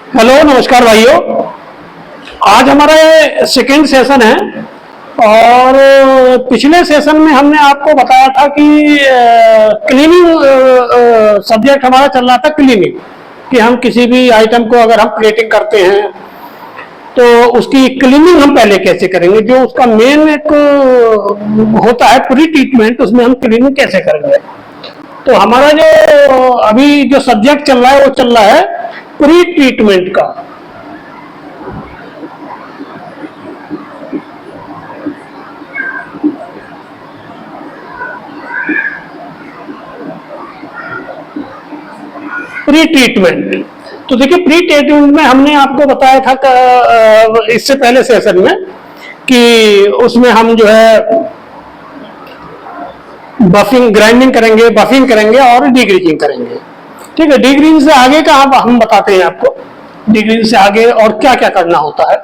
Hello, नमस्कार भाइयों। आज हमारा सेकेंड सेशन है और पिछले सेशन में हमने आपको बताया था कि क्लीनिंग सब्जेक्ट हमारा चल रहा था। क्लीनिंग कि हम किसी भी आइटम को अगर हम प्लेटिंग करते हैं तो उसकी क्लीनिंग हम पहले कैसे करेंगे, जो उसका मेन एक होता है प्री ट्रीटमेंट, उसमें हम क्लीनिंग कैसे करेंगे। तो हमारा जो अभी जो सब्जेक्ट चल रहा है वो चल रहा है प्री ट्रीटमेंट का। प्री ट्रीटमेंट, तो देखिए प्री ट्रीटमेंट में हमने आपको बताया था इससे पहले सेशन में कि उसमें हम जो है बफिंग ग्राइंडिंग करेंगे, बफिंग करेंगे और डीग्रीजिंग करेंगे। ठीक है, डीग्रीजिंग से आगे का हम बताते हैं आपको डीग्रीजिंग से आगे और क्या क्या करना होता है।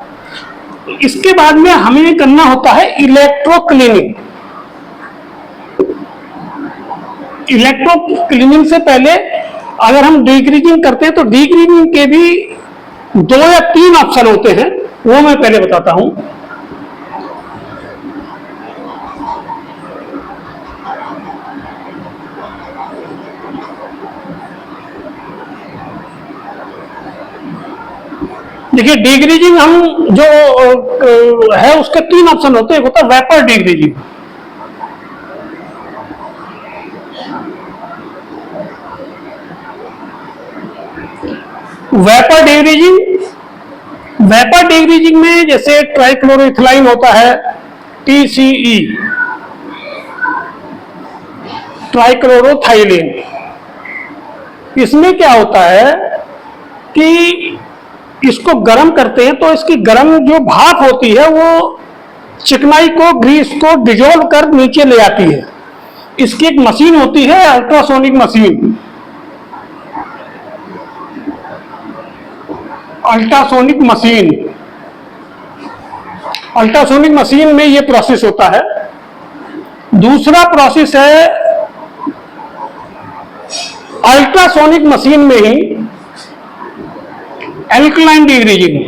इसके बाद में हमें करना होता है इलेक्ट्रो क्लीनिंग। इलेक्ट्रो क्लीनिंग से पहले अगर हम डीग्रीजिंग करते हैं तो डीग्रीजिंग के भी 2 या 3 ऑप्शन होते हैं, वो मैं पहले बताता हूं। देखिए डीग्रीजिंग हम जो है उसके 3 ऑप्शन होते हैं। एक होता है वेपर डीग्रीजिंग, वेपर डीग्रीजिंग में जैसे ट्राइक्लोरोइथिलाइन होता है, TCE, ट्राइक्लोरोथाइलिन। इसमें क्या होता है कि इसको गर्म करते हैं तो इसकी गर्म जो भाप होती है वो चिकनाई को, ग्रीस को डिजोल्व कर नीचे ले आती है। इसकी एक मशीन होती है अल्ट्रासोनिक मशीन। अल्ट्रासोनिक मशीन में ये प्रोसेस होता है। दूसरा प्रोसेस है अल्ट्रासोनिक मशीन में ही एल्कलाइन डीग्रीजिंग।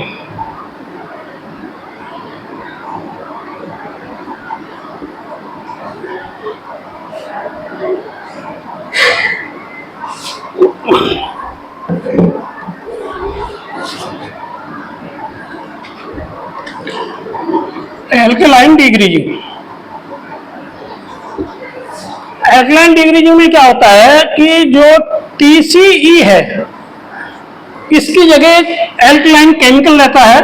एल्कलाइन डीग्रीजिंग में क्या होता है कि जो TCE है इसकी जगह एल्कलाइन केमिकल रहता है,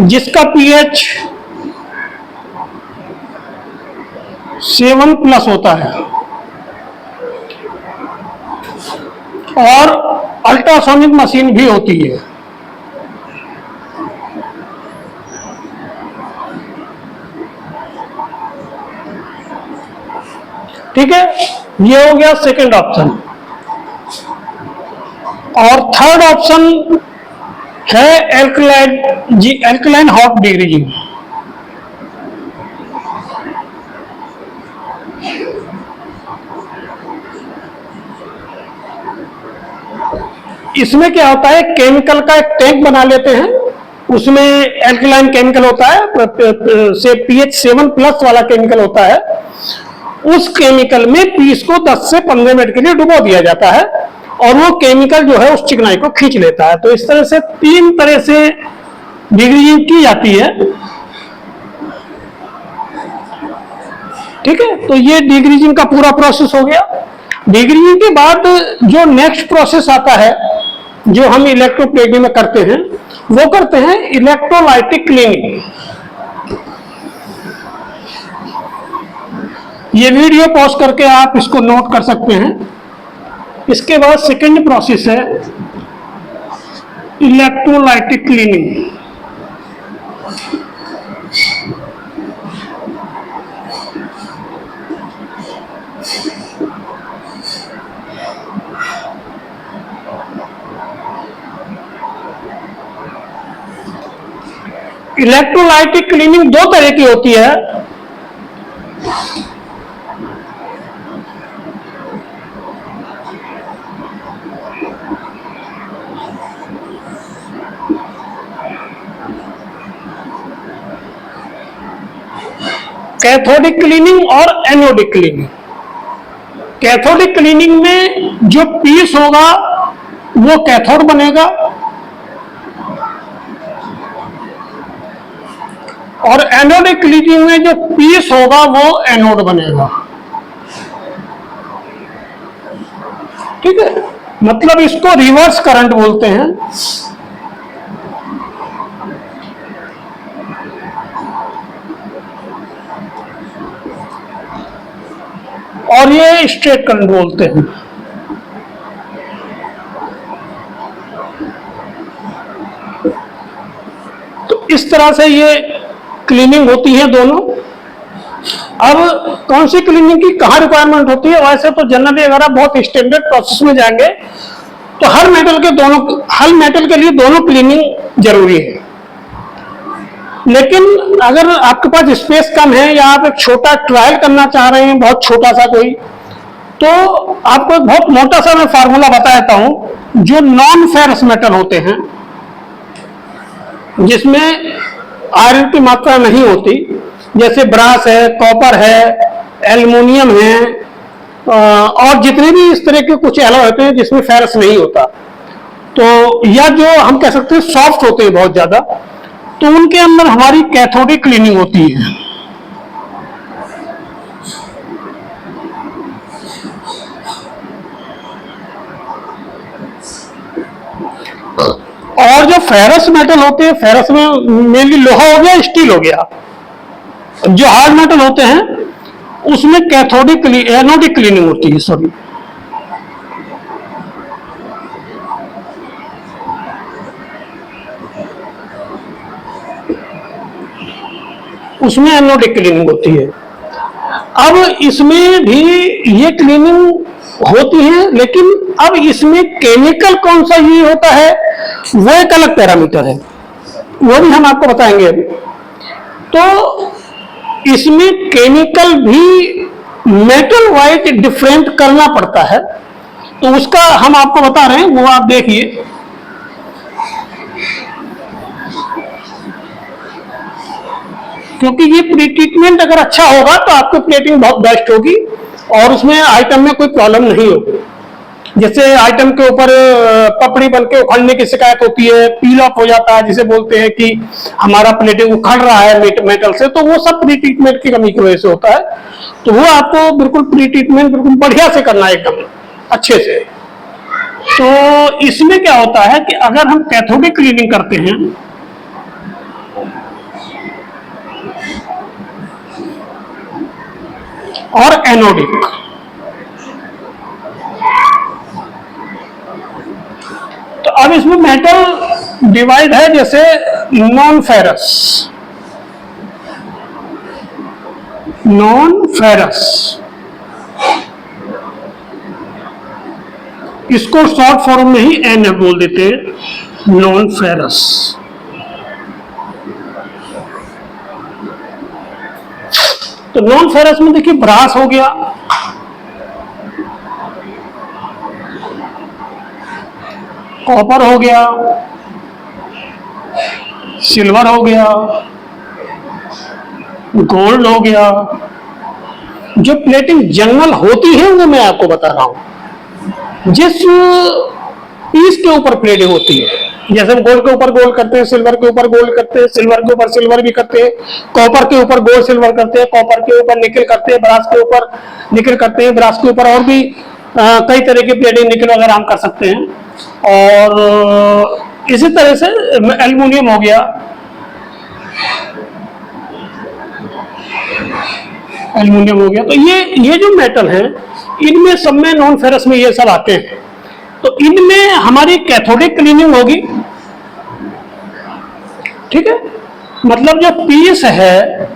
जिसका pH 7+ होता है और अल्ट्रासोनिक मशीन भी होती है। ठीक है, ये हो गया सेकंड ऑप्शन। और थर्ड ऑप्शन है एल्कलाइन हॉट डीग्रीजिंग। इसमें क्या होता है, केमिकल का एक टैंक बना लेते हैं, उसमें एल्कलाइन केमिकल होता है, से pH 7+ वाला केमिकल होता है। उस केमिकल में पीस को 10 से 15 मिनट के लिए डुबो दिया जाता है और वो केमिकल जो है उस चिकनाई को खींच लेता है। तो इस तरह से 3 तरह से डीग्रीजिंग की जाती है। ठीक है, तो ये डीग्रीजिंग का पूरा प्रोसेस हो गया। डीग्रीजिंग के बाद जो नेक्स्ट प्रोसेस आता है जो हम इलेक्ट्रोप्लेटिंग में करते हैं वो करते हैं इलेक्ट्रोलाइटिक क्लीनिंग। ये वीडियो पॉज करके आप इसको नोट कर सकते हैं। इसके बाद सेकंड प्रोसेस है इलेक्ट्रोलाइटिक क्लीनिंग। इलेक्ट्रोलाइटिक क्लीनिंग 2 तरह की होती है। कैथोडिक क्लीनिंग और एनोडिक क्लीनिंग। कैथोडिक क्लीनिंग में जो पीस होगा वो कैथोड बनेगा, और एनोडिक क्लीनिंग में जो पीस होगा वो एनोड बनेगा। ठीक है, मतलब इसको रिवर्स करंट बोलते हैं। और ये स्ट्रेट करंट बोलते हैं। तो इस तरह से ये क्लीनिंग होती है दोनों। अब कौन सी क्लीनिंग की कहाँ रिक्वायरमेंट होती है? वैसे तो जनरली अगर आप बहुत स्टैंडर्ड प्रोसेस में जाएंगे तो हर मेटल के लिए दोनों क्लीनिंग जरूरी है। लेकिन अगर आपके पास स्पेस कम है या आप एक छोटा ट्रायल करना चाह रहे हैं, बहुत छोटा सा कोई, तो आपको एक बहुत मोटा सा मैं फार्मूला बता देता हूं। जो नॉन फेरस मेटल होते हैं, जिसमें आयरन की मात्रा नहीं होती, जैसे ब्रास है, कॉपर है, एल्युमिनियम है, और जितने भी इस तरह के कुछ एलॉय होते हैं जिसमें फेरस नहीं होता, तो या जो हम कह सकते हैं सॉफ्ट होते हैं बहुत ज्यादा, तो उनके अंदर हमारी कैथोडिक क्लीनिंग होती है। और जो फेरस मेटल होते हैं, फेरस में मेनली लोहा हो गया, स्टील हो गया, जो हार्ड मेटल होते हैं उसमें एनोडिक क्लीनिंग होती है। सॉरी, उसमें एनोडिक क्लीनिंग होती है। अब इसमें भी ये क्लीनिंग होती है, लेकिन अब इसमें केमिकल कौन सा यूज होता है वो एक अलग पैरामीटर है, वो भी हम आपको बताएंगे अभी। तो इसमें केमिकल भी मेटल वाइज डिफरेंट करना पड़ता है, तो उसका हम आपको बता रहे हैं, वो आप देखिए। क्योंकि ये प्री ट्रीटमेंट अगर अच्छा होगा तो आपकी प्लेटिंग बहुत बेस्ट होगी और उसमें आइटम में कोई प्रॉब्लम नहीं होगी। जैसे आइटम के ऊपर पपड़ी बन के उखड़ने की शिकायत होती है, पील ऑफ हो जाता है, जिसे बोलते हैं कि हमारा प्लेटिंग उखड़ रहा है मेटल से, तो वो सब प्री ट्रीटमेंट की कमी की वजह से होता है। तो वो आपको बिल्कुल प्री ट्रीटमेंट बिल्कुल बढ़िया से करना है, एकदम अच्छे से। तो इसमें क्या होता है कि अगर हम कैथोडिक क्लीनिंग करते हैं और एनोडिक, तो अब इसमें मेटल डिवाइड है, जैसे नॉन फेरस, इसको शॉर्ट फॉर्म में ही एन बोल देते हैं, नॉन फेरस। तो नॉन फेरस में देखिए ब्रास हो गया, कॉपर हो गया, सिल्वर हो गया, गोल्ड हो गया। जो प्लेटिंग जनरल होती है वो मैं आपको बता रहा हूं, जिस पीस के ऊपर प्लेटिंग होती है। जैसे हम गोल्ड के ऊपर गोल्ड करते हैं, सिल्वर के ऊपर गोल्ड करते हैं, सिल्वर के ऊपर सिल्वर भी करते हैं, कॉपर के ऊपर गोल्ड सिल्वर करते हैं, कॉपर के ऊपर निकल करते हैं, ब्रास के ऊपर निकल करते हैं, ब्रास के ऊपर और भी कई तरह की प्लेटिंग निकल वगैरह हम कर सकते हैं। और इसी तरह से एल्युमिनियम हो गया, तो ये जो मेटल हैं, इनमें सब में नॉन फेरस में ये सब आते हैं। तो इनमें हमारी कैथोडिक क्लीनिंग होगी, ठीक है। मतलब जो पीस है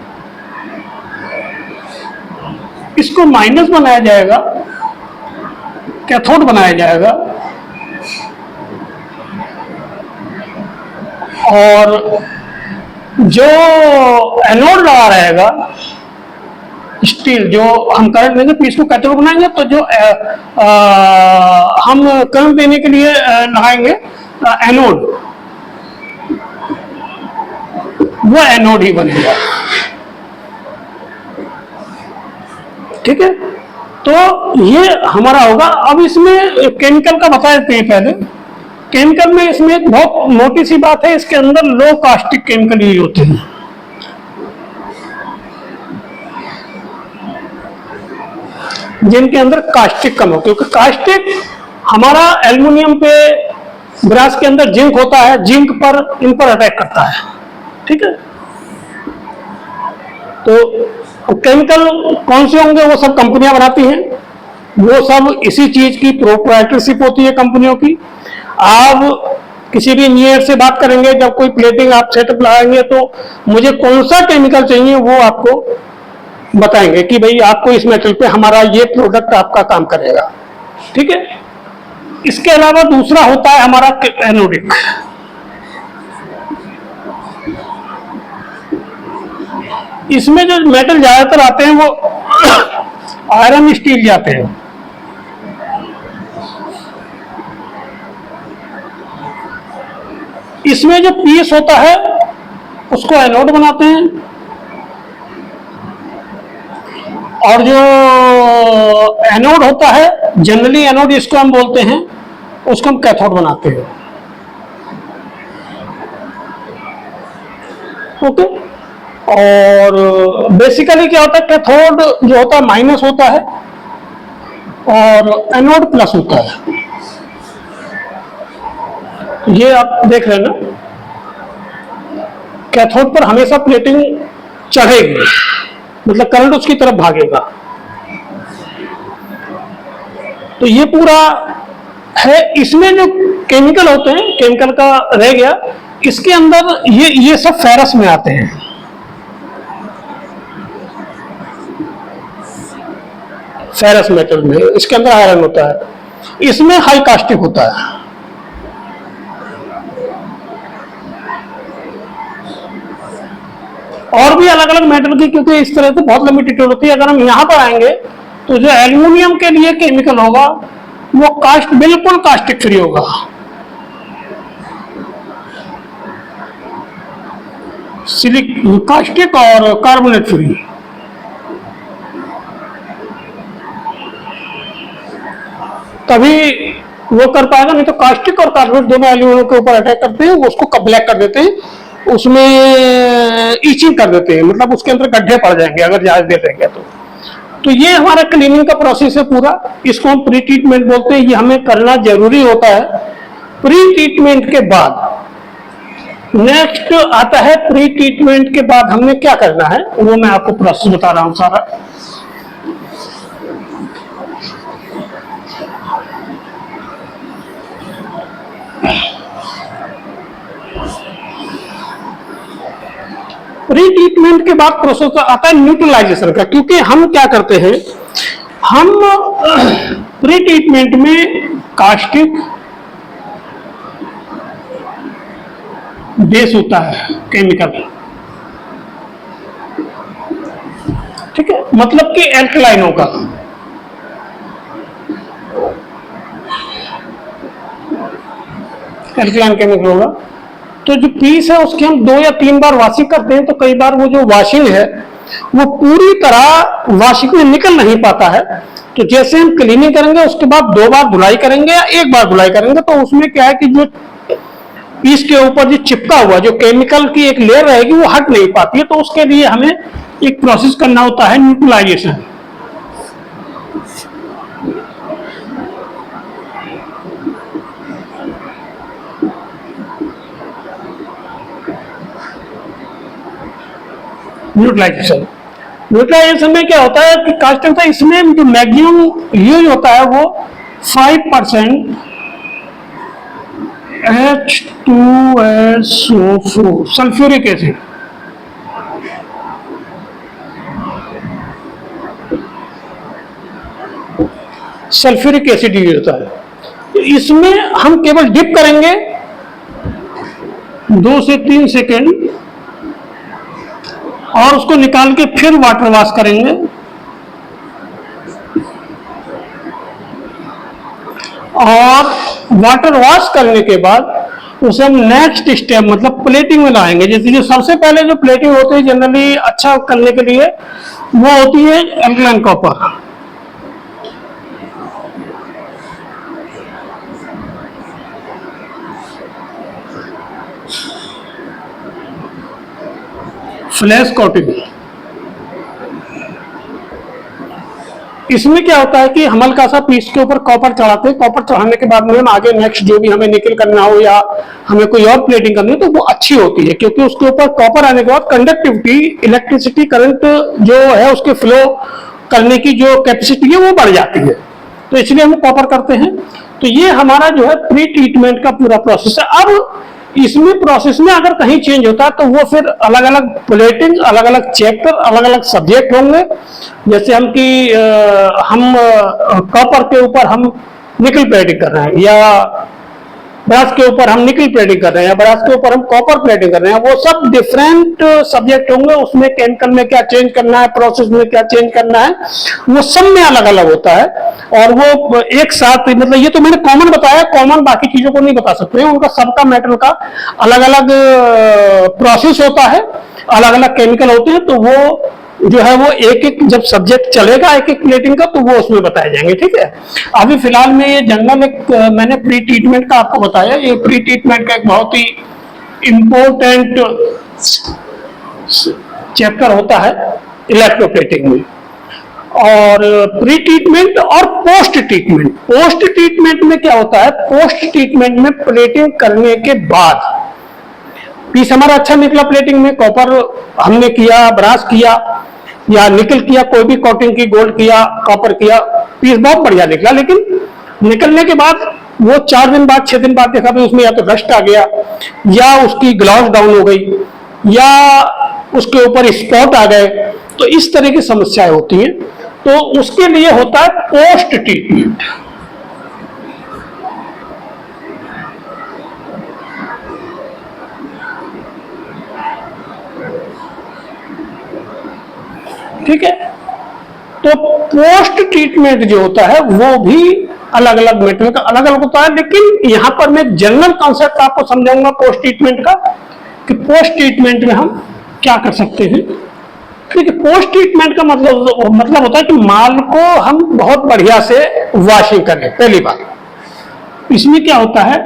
इसको माइनस बनाया जाएगा, कैथोड बनाया जाएगा, और जो एनोड लगा रहेगा स्टील, जो हम करंट देंगे पीस को कैथोड बनाएंगे, तो जो हम करंट देने के लिए लगाएंगे एनोड, वो एनोड ही बनेगा। ठीक है, तो ये हमारा होगा। अब इसमें केमिकल का बता देते हैं पहले। केमिकल में इसमें एक बहुत मोटी सी बात है, इसके अंदर लो कास्टिक केमिकल यूज होते हैं। जिनके अंदर कास्टिक कम हो, क्योंकि कास्टिक हमारा एल्युमिनियम पे, ब्रास के अंदर जिंक होता है, जिंक पर इन पर अटैक करता है। ठीक है, तो केमिकल कौन से होंगे, वो सब कंपनियां बनाती हैं, वो सब इसी चीज की प्रोप्राइटरशिप होती है कंपनियों की। आप किसी भी इंजीनियर से बात करेंगे, जब कोई प्लेटिंग आप सेटअप लगाएंगे, तो मुझे कौन सा केमिकल चाहिए वो आपको बताएंगे कि भाई आपको इस मेटल पे हमारा ये प्रोडक्ट आपका काम करेगा। ठीक है, इसके अलावा दूसरा होता है हमारा एनोडिक। इसमें जो मेटल ज्यादातर आते हैं वो आयरन स्टील जाते हैं। इसमें जो पीस होता है उसको एनोड बनाते हैं, और जो एनोड होता है, जनरली एनोड इसको हम बोलते हैं, उसको हम कैथोड बनाते हैं। ओके, और बेसिकली क्या होता है, कैथोड जो होता है माइनस होता है और एनोड प्लस होता है। ये आप देख रहे हैं ना, कैथोड पर हमेशा प्लेटिंग चढ़ेगी, मतलब करंट उसकी तरफ भागेगा। तो ये पूरा है। इसमें जो केमिकल होते हैं, केमिकल का रह गया, इसके अंदर ये सब फेरस में आते हैं। फेरस मेटल में इसके अंदर आयरन होता है, इसमें हाई कास्टिक होता है। और भी अलग अलग मेटल की, क्योंकि इस तरह से बहुत लंबी डिटेल होती है। अगर हम यहां पर आएंगे तो जो एल्युमिनियम के लिए केमिकल होगा वो बिल्कुल कास्टिक फ्री होगा। कास्टिक और कार्बोनेट फ्री। तभी वो कर पाएगा, नहीं तो कास्टिक और कार्बोनेट दोनों एल्युमिनियम के ऊपर अटैक करते हैं, उसको ब्लैक कर देते हैं, उसमें ईचिंग कर देते हैं, मतलब उसके अंदर गड्ढे पड़ जाएंगे अगर ज्यादा देर रह गया तो ये हमारा क्लीनिंग का प्रोसेस है पूरा। इसको हम प्री ट्रीटमेंट बोलते हैं। ये हमें करना जरूरी होता है। प्री ट्रीटमेंट के बाद नेक्स्ट आता है, प्री ट्रीटमेंट के बाद हमने क्या करना है वो मैं आपको प्रोसेस बता रहा हूं सारा। प्री ट्रीटमेंट के बाद प्रोसेस आता है न्यूट्रलाइजेशन का, क्योंकि हम क्या करते हैं, हम प्री ट्रीटमेंट में कास्टिक बेस होता है केमिकल, ठीक है, मतलब कि एल्कलाइन होगा। एल्कलाइन केमिकल होगा। तो जो पीस है उसकी हम 2 या 3 बार वॉशिंग करते हैं, तो कई बार वो जो वॉशिंग है वो पूरी तरह वॉशिंग में निकल नहीं पाता है। तो जैसे हम क्लीनिंग करेंगे उसके बाद 2 बार धुलाई करेंगे या 1 बार धुलाई करेंगे, तो उसमें क्या है कि जो पीस के ऊपर जो चिपका हुआ जो केमिकल की एक लेयर रहेगी वो हट नहीं पाती है। तो उसके लिए हमें एक प्रोसेस करना होता है न्यूट्रलाइजेशन। न्यूट्रलाइजेशन में क्या होता है कि कास्टिक होता है, इसमें जो मैक्सिमम यूज होता है वो 5% H2SO4 sulphuric acid. Sulphuric acid use होता है। तो इसमें हम केवल डिप करेंगे 2 से 3 सेकेंड और उसको निकाल के फिर वाटर वॉश करेंगे। और वाटर वॉश करने के बाद उसे हम नेक्स्ट स्टेप मतलब प्लेटिंग में लाएंगे। जैसे जो सबसे पहले जो प्लेटिंग होती है जनरली अच्छा करने के लिए वो होती है एल्कलाइन कॉपर। फ्लैश कोटिंग, इसमें क्या होता है कि हम हल्का सा पीस के ऊपर कॉपर चढ़ाते हैं। कॉपर चढ़ाने के बाद में हम आगे नेक्स्ट जो भी हमें निकल करना हो या हमें कोई और प्लेटिंग करनी हो तो वो अच्छी होती है, क्योंकि उसके ऊपर कॉपर आने के बाद कंडक्टिविटी, इलेक्ट्रिसिटी करंट जो है उसके फ्लो करने की जो कैपेसिटी है वो बढ़ जाती है, तो इसलिए हम कॉपर करते हैं। तो ये हमारा जो है प्री ट्रीटमेंट का पूरा प्रोसेस है। अब इसमें प्रोसेस में अगर कहीं चेंज होता है तो वो फिर अलग अलग प्लेटिंग, अलग अलग चैप्टर, अलग अलग सब्जेक्ट होंगे। जैसे हम कॉपर के ऊपर हम निकल प्लेटिंग कर रहे हैं, या ब्रास के ऊपर हम निकल प्लेटिंग कर रहे हैं, या ब्रास के ऊपर हम कॉपर प्लेटिंग कर रहे हैं, वो सब डिफरेंट सब्जेक्ट होंगे। उसमें केमिकल में क्या चेंज करना है, प्रोसेस में क्या चेंज करना है, वो सब में अलग अलग होता है। और वो एक साथ मतलब ये तो मैंने कॉमन बताया, कॉमन बाकी चीजों को नहीं बता सकते हैं। उनका सबका मेटल का अलग अलग प्रोसेस होता है, अलग अलग केमिकल होते हैं, तो वो जो है वो एक एक जब सब्जेक्ट चलेगा एक एक प्लेटिंग का तो वो उसमें बताए जाएंगे। ठीक है, अभी फिलहाल में ये जनरल एक मैंने प्री ट्रीटमेंट का आपको बताया। ये प्री ट्रीटमेंट का एक बहुत ही इंपॉर्टेंट चैप्टर होता है इलेक्ट्रोप्लेटिंग में। और प्री ट्रीटमेंट और पोस्ट ट्रीटमेंट, पोस्ट ट्रीटमेंट में क्या होता है, पोस्ट ट्रीटमेंट में प्लेटिंग करने के बाद पीस हमारा अच्छा निकला, प्लेटिंग में कॉपर हमने किया, ब्रास किया या निकल किया, कोई भी कोटिंग की, गोल्ड किया, कॉपर किया, पीस बहुत बढ़िया निकला। लेकिन निकलने के बाद वो 4 दिन बाद 6 दिन बाद देखा तो उसमें या तो डस्ट आ गया, या उसकी ग्लॉस डाउन हो गई, या उसके ऊपर स्पॉट आ गए, तो इस तरह की समस्याएं होती हैं। तो उसके लिए होता है पोस्ट ट्रीटमेंट। ठीक है, तो पोस्ट ट्रीटमेंट जो होता है वो भी अलग अलग मेटल का अलग अलग होता है। लेकिन यहां पर मैं जनरल कॉन्सेप्ट आपको समझाऊंगा पोस्ट ट्रीटमेंट का, कि पोस्ट ट्रीटमेंट में हम क्या कर सकते हैं। देखिए, पोस्ट ट्रीटमेंट का मतलब होता है कि माल को हम बहुत बढ़िया से वॉशिंग करें। पहली बात इसमें क्या होता है,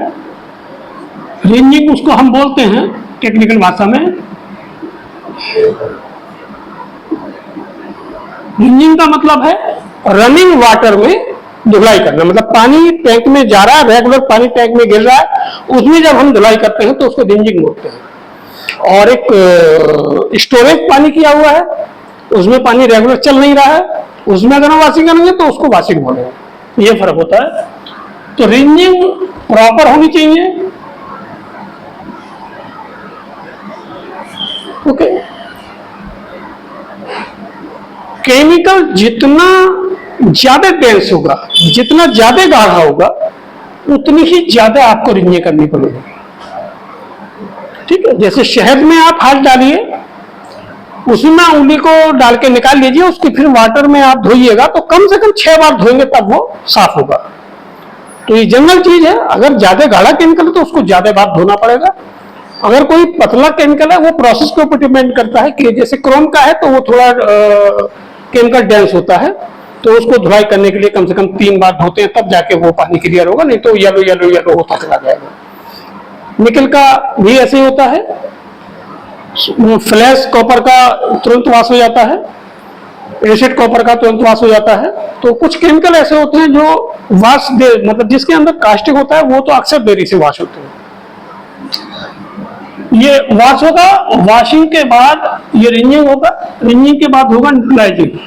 रिंजिंग उसको हम बोलते हैं टेक्निकल भाषा में। रिंजिंग का मतलब है रनिंग वाटर में धुलाई करना, मतलब पानी टैंक में जा रहा है, रेगुलर पानी टैंक में गिर रहा है, उसमें जब हम धुलाई करते हैं तो उसको रिंजिंग बोलते हैं। और एक स्टोरेज पानी किया हुआ है, उसमें पानी रेगुलर चल नहीं रहा है, उसमें अगर हम वॉशिंग करेंगे तो उसको वॉशिंग बोलेंगे। ये फर्क होता है। तो रिंजिंग प्रॉपर होनी चाहिए। ओके, केमिकल जितना ज्यादा डेंस होगा, जितना ज्यादा गाढ़ा होगा, उतनी ही ज्यादा आपको रिंजिंग करनी पड़ेगी। ठीक है, जैसे शहद में आप हाथ डालिए, उसमें उंगली को डाल के निकाल लीजिए, उसकी फिर वाटर में आप धोइएगा तो कम से कम 6 बार धोएंगे तब वो साफ होगा। तो ये जनरल चीज है। अगर ज्यादा गाढ़ा केमिकल है तो उसको ज्यादा बार धोना पड़ेगा। अगर कोई पतला केमिकल है, वो प्रोसेस के ऊपर डिपेंड करता है कि जैसे क्रोम का है तो वो थोड़ा केमिकल डेंस होता है, तो उसको धुलाई करने के लिए कम से कम 3 बार धोते हैं, तब जाके वो पानी क्लियर होगा, नहीं तो येलो येलो येलो होता चला जाएगा। निकल का भी ऐसे ही होता है। फ्लैश कॉपर का तुरंत वाश हो जाता है, एसिड कॉपर का तुरंत वाश हो जाता है। तो कुछ केमिकल ऐसे होते हैं जो वाश दे, मतलब जिसके अंदर कास्टिक होता है वो तो अक्सर देरी से वाश होते हैं। ये वाश होगा, वॉशिंग के बाद ये रिंजिंग होगा, रिंजिंग के बाद होगा न्यूट्रलाइजिंग।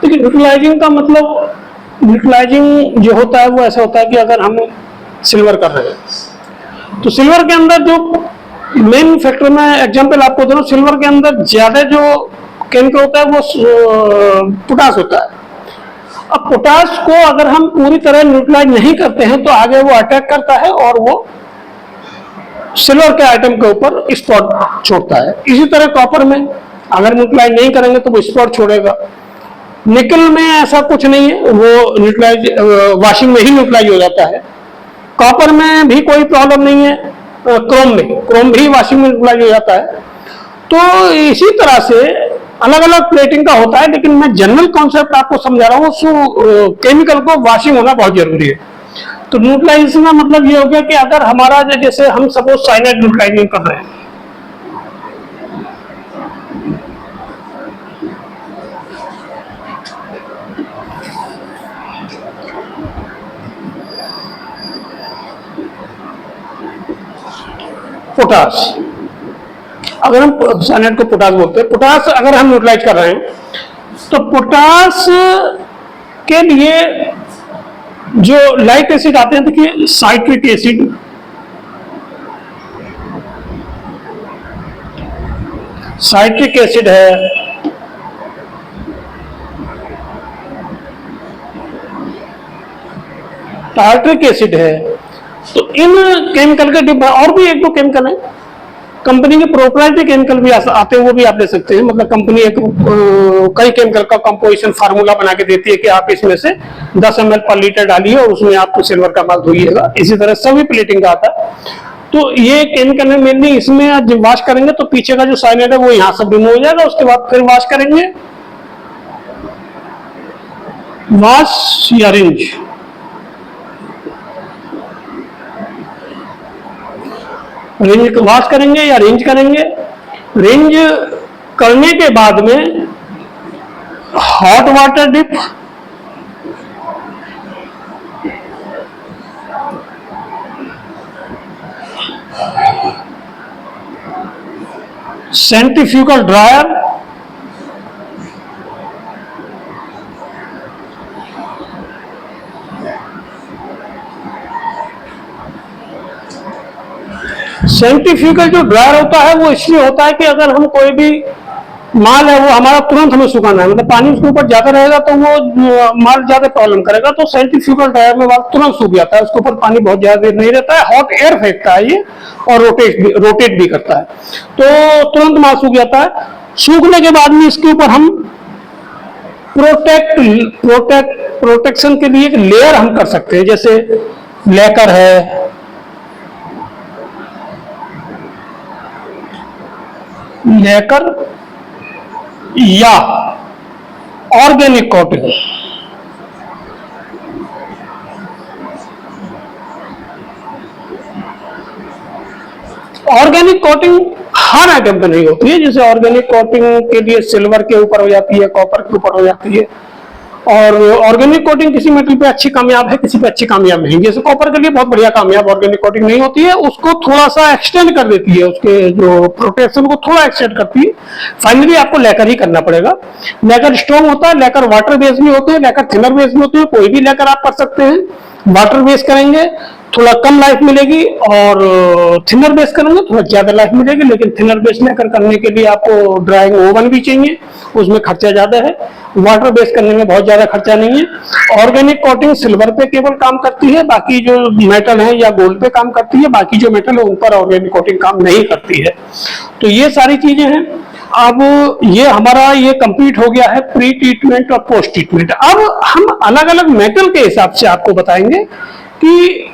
देखिए, न्यूट्रलाइजिंग का मतलब, न्यूट्रलाइजिंग जो होता है वो ऐसा होता है कि अगर हम सिल्वर कर रहे हैं तो सिल्वर के अंदर जो मेन फैक्टर, में एग्जांपल आपको दे रहा हूं, सिल्वर के अंदर ज्यादा जो केमिकल होता है वो पोटास होता है। अब पोटास को अगर हम पूरी तरह न्यूट्रलाइज नहीं करते हैं तो आगे वो अटैक करता है और वो सिल्वर के आइटम के ऊपर स्पॉट छोड़ता है। इसी तरह कॉपर में अगर न्यूट्रलाइज नहीं करेंगे तो वो स्पॉट छोड़ेगा। निकल में ऐसा कुछ नहीं है, वो न्यूट्रलाइज वॉशिंग में ही न्यूट्रलाइज हो जाता है। कॉपर में भी कोई प्रॉब्लम नहीं है, क्रोम भी वॉशिंग में न्यूट्रलाइज हो जाता है। तो इसी तरह से अलग अलग प्लेटिंग का होता है, लेकिन मैं जनरल कॉन्सेप्ट आपको समझा रहा हूँ। केमिकल को वॉशिंग होना बहुत जरूरी है। तो न्यूट्रलाइजेशन का मतलब ये हो गया कि अगर हमारा जैसे हम सपोज साइनाइड न्यूट्रलाइजिंग कर रहे हैं, पोटास, अगर हम साइनाइड को पोटास बोलते हैं, पोटास अगर हम न्यूट्रलाइज कर रहे हैं तो पोटास के लिए जो लाइट एसिड आते हैं, देखिए साइट्रिक एसिड, साइट्रिक एसिड है, टार्ट्रिक एसिड है। तो इन केमिकल के डिब्बा और भी एक दो केमिकल है, कंपनी के प्रोप्राइटरी केमिकल भी आते हैं, वो भी आप ले सकते हैं। मतलब कंपनी एक कई केमिकल का कंपोजिशन फार्मूला बना के देती है कि आप इसमें से 10 ml पर लीटर डालिए और उसमें आपको सिल्वर का माल धोइएगा। इसी तरह सभी प्लेटिंग का आता है। तो ये केमिकल है मेनली, इसमें जब वॉश करेंगे तो पीछे का जो साइनाइड है वो यहाँ सब रिमूव हो जाएगा। उसके बाद फिर वॉश करेंगे, वॉश या रिंज, रिंज वॉश करेंगे या रिंज करेंगे। रिंज करने के बाद में hot water dip, centrifugal dryer, centrifugal जो ड्रायर होता है वो इसलिए होता है कि अगर हम कोई भी माल है वो हमारा तुरंत हमें सुखाना है, मतलब पानी उसके ऊपर ज्यादा रहेगा तो वो माल ज्यादा प्रॉब्लम करेगा। तो सेंट्रीफ्यूगल ड्रायर में माल तुरंत सूख जाता है, उसके ऊपर पानी बहुत ज्यादा देर नहीं रहता है, हॉट एयर फेंकता है ये और रोटेट भी करता है, तो तुरंत माल सूख जाता है। सूखने के बाद में इसके ऊपर हम प्रोटेक्शन के लिए एक लेयर हम कर सकते हैं, जैसे लेकर है, लेकर या ऑर्गेनिक कोटिंग। ऑर्गेनिक कोटिंग हर आइटम पे नहीं होती है, जैसे ऑर्गेनिक कोटिंग के लिए सिल्वर के ऊपर हो जाती है, कॉपर के ऊपर हो जाती है, और ऑर्गेनिक कोटिंग किसी मेटल पे अच्छी कामयाब है, किसी पे अच्छी कामयाब नहीं। जैसे कॉपर के लिए बहुत बढ़िया कामयाब ऑर्गेनिक कोटिंग नहीं होती है, उसको थोड़ा सा एक्सटेंड कर देती है, उसके जो प्रोटेक्शन को थोड़ा एक्सटेंड करती है। फाइनली आपको लेकर ही करना पड़ेगा। लेकर स्ट्रॉन्ग होता है, लेकर वाटर बेस भी होते हैं, लेकर थिनर बेस भी होते हैं, कोई भी लेकर आप कर सकते हैं। वाटर बेस करेंगे थोड़ा कम लाइफ मिलेगी, और थिनर बेस करेंगे थोड़ा ज्यादा लाइफ मिलेगी। लेकिन थिनर बेस लेकर करने के लिए आपको ड्राइंग ओवन भी चाहिए, उसमें खर्चा ज्यादा है। वाटर बेस करने में बहुत ज्यादा खर्चा नहीं है। ऑर्गेनिक कोटिंग सिल्वर पे केवल काम करती है, बाकी जो मेटल है या गोल्ड पे काम करती है, बाकी जो मेटल है उन पर ऑर्गेनिक कोटिंग काम नहीं करती है। तो ये सारी चीजें हैं। अब ये हमारा ये कंप्लीट हो गया है प्री ट्रीटमेंट और पोस्ट ट्रीटमेंट। अब हम अलग अलग मेटल के हिसाब से आपको बताएंगे कि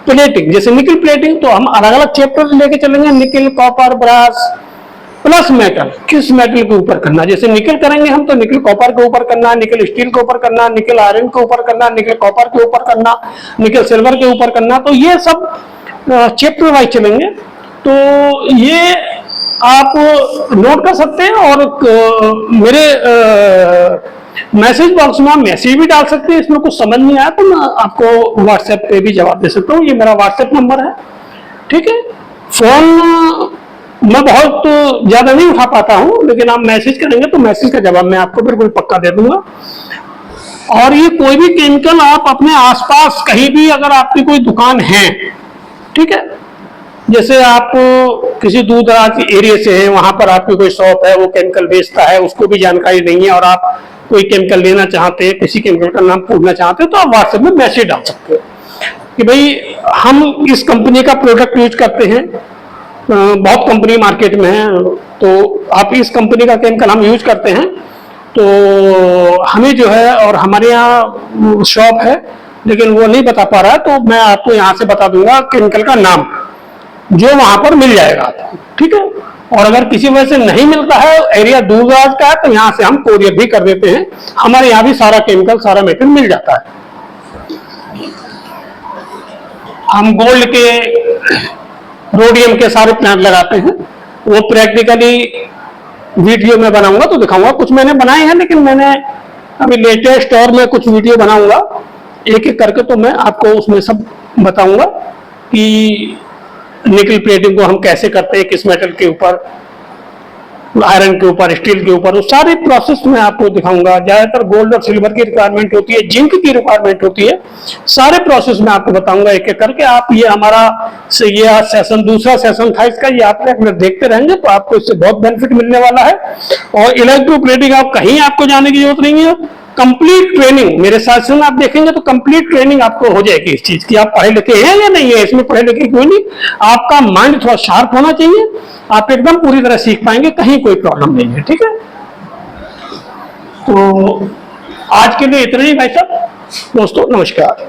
प्लेटिंग, जैसे निकल प्लेटिंग, तो हम अलग अलग चैप्टर लेके चलेंगे। निकल, कॉपर, ब्रास प्लस मेटल, किस मेटल के ऊपर करना। जैसे निकल करेंगे हम तो निकल कॉपर के ऊपर करना, निकल स्टील के ऊपर करना, निकल आयरन के ऊपर करना, निकल कॉपर के ऊपर करना, निकल सिल्वर के ऊपर करना। तो ये सब चैप्टर वाइज चलेंगे। तो ये आप नोट कर सकते हैं, और मेरे मैसेज बॉक्स में आप मैसेज भी डाल सकते हैं। इसमें कुछ समझ नहीं आया तो मैं आपको व्हाट्सएप पे भी जवाब दे सकता हूँ। ये मेरा व्हाट्सएप नंबर है, ठीक है। फोन मैं बहुत ज्यादा नहीं उठा पाता हूँ, लेकिन आप मैसेज करेंगे तो मैसेज का जवाब मैं आपको बिल्कुल पक्का दे दूंगा। और ये कोई भी केमिकल आप अपने आसपास कहीं भी अगर आपकी कोई दुकान है, ठीक है, जैसे आप किसी दूर दराज एरिया से हैं, वहां पर आपकी कोई शॉप है, वो केमिकल बेचता है, उसको भी जानकारी नहीं है, और आप कोई केमिकल लेना चाहते हैं, किसी केमिकल का नाम पूछना चाहते हैं, तो आप व्हाट्सएप में मैसेज डाल सकते हैं कि भाई हम इस कंपनी का प्रोडक्ट यूज करते हैं, बहुत कंपनी मार्केट में है, तो आप इस कंपनी का केमिकल हम यूज करते हैं। तो हमें जो है, और हमारे यहाँ शॉप है लेकिन वो नहीं बता पा रहा है, तो मैं आपको यहाँ से बता दूंगा केमिकल का नाम, जो वहां पर मिल जाएगा आपको, ठीक है। और अगर किसी वजह से नहीं मिलता है, एरिया दूर दराज का है, तो यहाँ से हम कोरियर भी कर देते हैं। हमारे यहाँ भी सारा केमिकल, सारा मेटेरियल मिल जाता है। हम गोल्ड के, रोडियम के सारे प्लांट लगाते हैं। वो प्रैक्टिकली वीडियो में बनाऊंगा तो दिखाऊंगा। कुछ मैंने बनाए हैं, लेकिन मैंने अभी लेटेस्ट और मैं कुछ वीडियो बनाऊंगा एक एक करके, तो मैं आपको उसमें सब बताऊंगा कि निकल प्लेटिंग को हम कैसे करते हैं, किस मेटल के ऊपर, आयरन के ऊपर, स्टील के ऊपर, उस सारे प्रोसेस में आपको दिखाऊंगा। ज्यादातर गोल्ड और सिल्वर की रिक्वायरमेंट होती है, जिंक की रिक्वायरमेंट होती है, सारे प्रोसेस में आपको बताऊंगा एक एक करके। आप ये हमारा ये सेशन, दूसरा सेशन था इसका, ये आप अगर देखते रहेंगे तो आपको इससे बहुत बेनिफिट मिलने वाला है। और इलेक्ट्रोप्लेटिंग आप कहीं आपको जाने की जरूरत नहीं है, कंप्लीट ट्रेनिंग मेरे साथ से आप देखेंगे तो कंप्लीट ट्रेनिंग आपको हो जाएगी इस चीज की। आप पढ़े लिखे हैं या नहीं है, इसमें पढ़े लिखे कोई नहीं, आपका माइंड थोड़ा शार्प होना चाहिए, आप एकदम पूरी तरह सीख पाएंगे, कहीं कोई प्रॉब्लम नहीं है, ठीक है। तो आज के लिए इतना ही भाई साहब, दोस्तों नमस्कार।